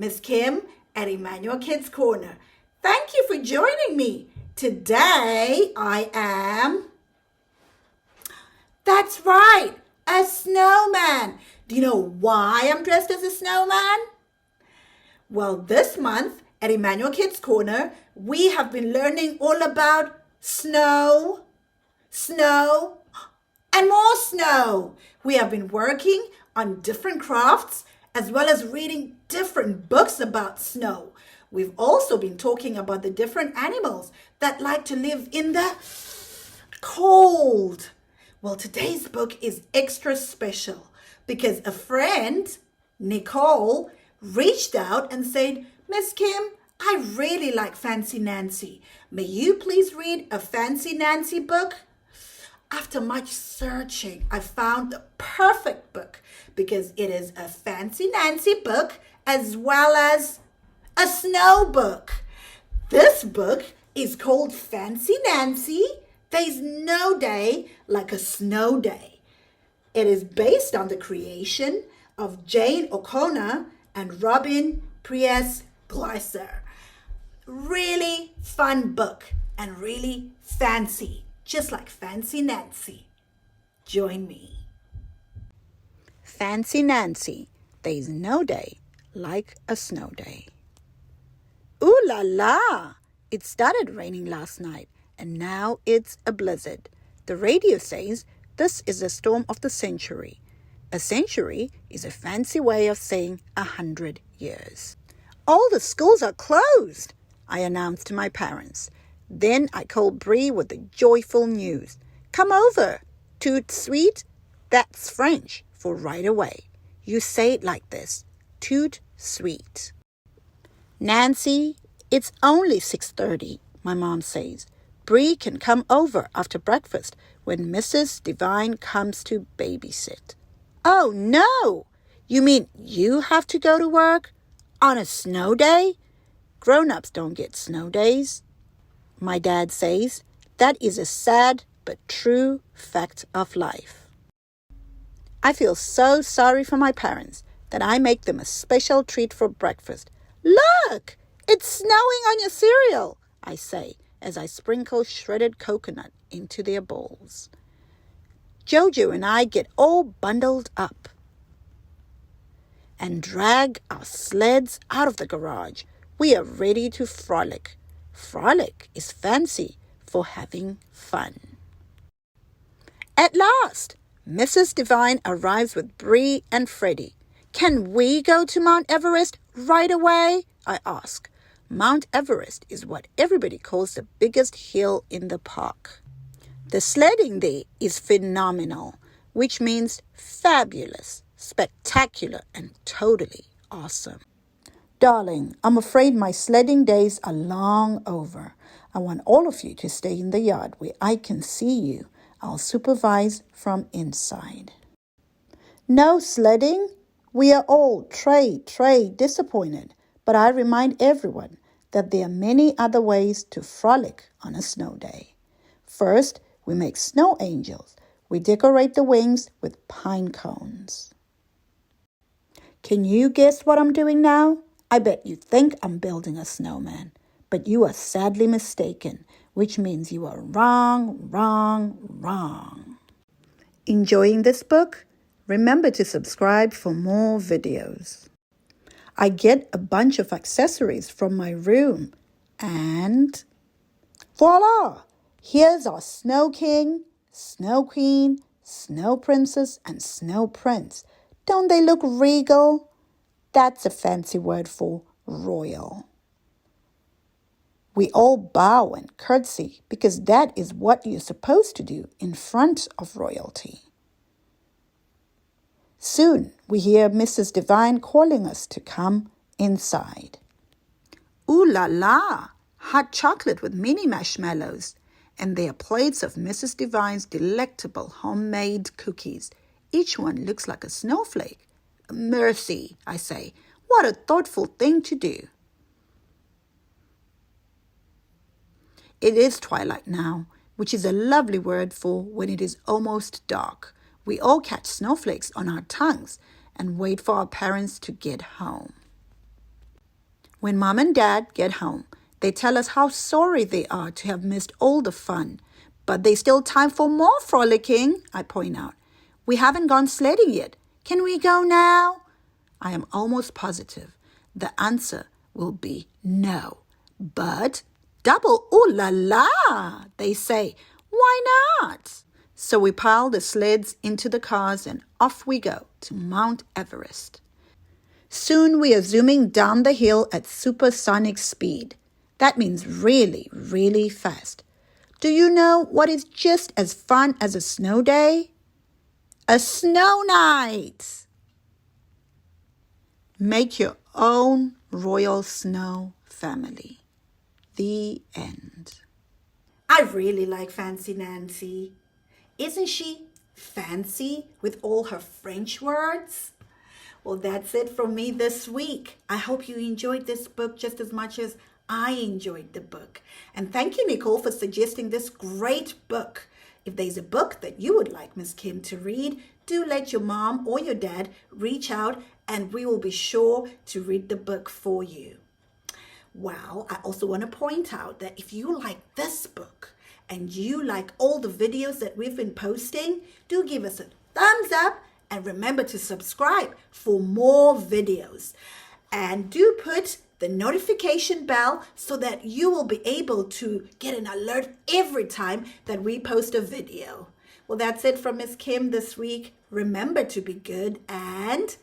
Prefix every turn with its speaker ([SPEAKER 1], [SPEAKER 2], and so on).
[SPEAKER 1] Miss Kim at Emmanuel Kids Corner. Thank you for joining me. Today I am, that's right, a snowman. Do you know why I'm dressed as a snowman? Well, this month at Emmanuel Kids Corner, we have been learning all about snow, and more snow. We have been working on different crafts as well as reading different books about snow. We've also been talking about the different animals that like to live in the cold. Well, today's book is extra special because a friend, Nicole, reached out and said, Miss Kim, I really like Fancy Nancy. May you please read a Fancy Nancy book? After much searching, I found the perfect book because it is a Fancy Nancy book as well as a snow book. This book is called Fancy Nancy. There's no day like a snow day. It is based on the creation of Jane O'Connor and Robin Priest Gleiser. Really fun book and really fancy, just like Fancy Nancy. Join me. Fancy Nancy, there's no day like a snow day. Ooh la la! It started raining last night and now it's a blizzard. The radio says this is the storm of the century. A century is a fancy way of saying 100 years. All the schools are closed, I announced to my parents. Then I called Bree with the joyful news. Come over. Tout suite, that's French for right away. You say it like this. Tout suite. Nancy, it's only 6:30, my mom says. Bree can come over after breakfast when Mrs. Devine comes to babysit. Oh, no! You mean you have to go to work on a snow day? Grown-ups don't get snow days. My dad says that is a sad but true fact of life. I feel so sorry for my parents that I make them a special treat for breakfast. Look, it's snowing on your cereal, I say as I sprinkle shredded coconut into their bowls. Jojo and I get all bundled up and drag our sleds out of the garage. We are ready to frolic. Frolic is fancy for having fun. At last, Mrs. Devine arrives with Bree and Freddie. Can we go to Mount Everest right away? I ask. Mount Everest is what everybody calls the biggest hill in the park. The sledding there is phenomenal, which means fabulous, spectacular, and totally awesome. Darling, I'm afraid my sledding days are long over. I want all of you to stay in the yard where I can see you. I'll supervise from inside. No sledding? We are all très disappointed, but I remind everyone that there are many other ways to frolic on a snow day. First, we make snow angels. We decorate the wings with pine cones. Can you guess what I'm doing now? I bet you think I'm building a snowman, but you are sadly mistaken, which means you are wrong. Enjoying this book? Remember to subscribe for more videos. I get a bunch of accessories from my room and voila! Here's our Snow King, Snow Queen, Snow Princess, and Snow Prince. Don't they look regal? That's a fancy word for royal. We all bow and curtsy because that is what you're supposed to do in front of royalty. Soon we hear Mrs. Devine calling us to come inside. Ooh la la! Hot chocolate with mini marshmallows. And there are plates of Mrs. Devine's delectable homemade cookies. Each one looks like a snowflake. Mercy, I say. What a thoughtful thing to do. It is twilight now, which is a lovely word for when it is almost dark. We all catch snowflakes on our tongues and wait for our parents to get home. When Mom and Dad get home, they tell us how sorry they are to have missed all the fun. But there's still time for more frolicking, I point out. We haven't gone sledding yet. Can we go now? I am almost positive the answer will be no. But double ooh la la, they say. Why not? So we pile the sleds into the cars and off we go to Mount Everest. Soon we are zooming down the hill at supersonic speed. That means really, really fast. Do you know what is just as fun as a snow day? A snow night! Make your own royal snow family. The end. I really like Fancy Nancy. Isn't she fancy with all her French words? Well, that's it from me this week. I hope you enjoyed this book just as much as I enjoyed the book. And thank you, Nicole, for suggesting this great book. If there's a book that you would like Miss Kim to read, do let your mom or your dad reach out and we will be sure to read the book for you. Well, I also want to point out that if you like this book and you like all the videos that we've been posting, do give us a thumbs up and remember to subscribe for more videos. And do put the notification bell so that you will be able to get an alert every time that we post a video. Well, that's it from Miss Kim this week. Remember to be good and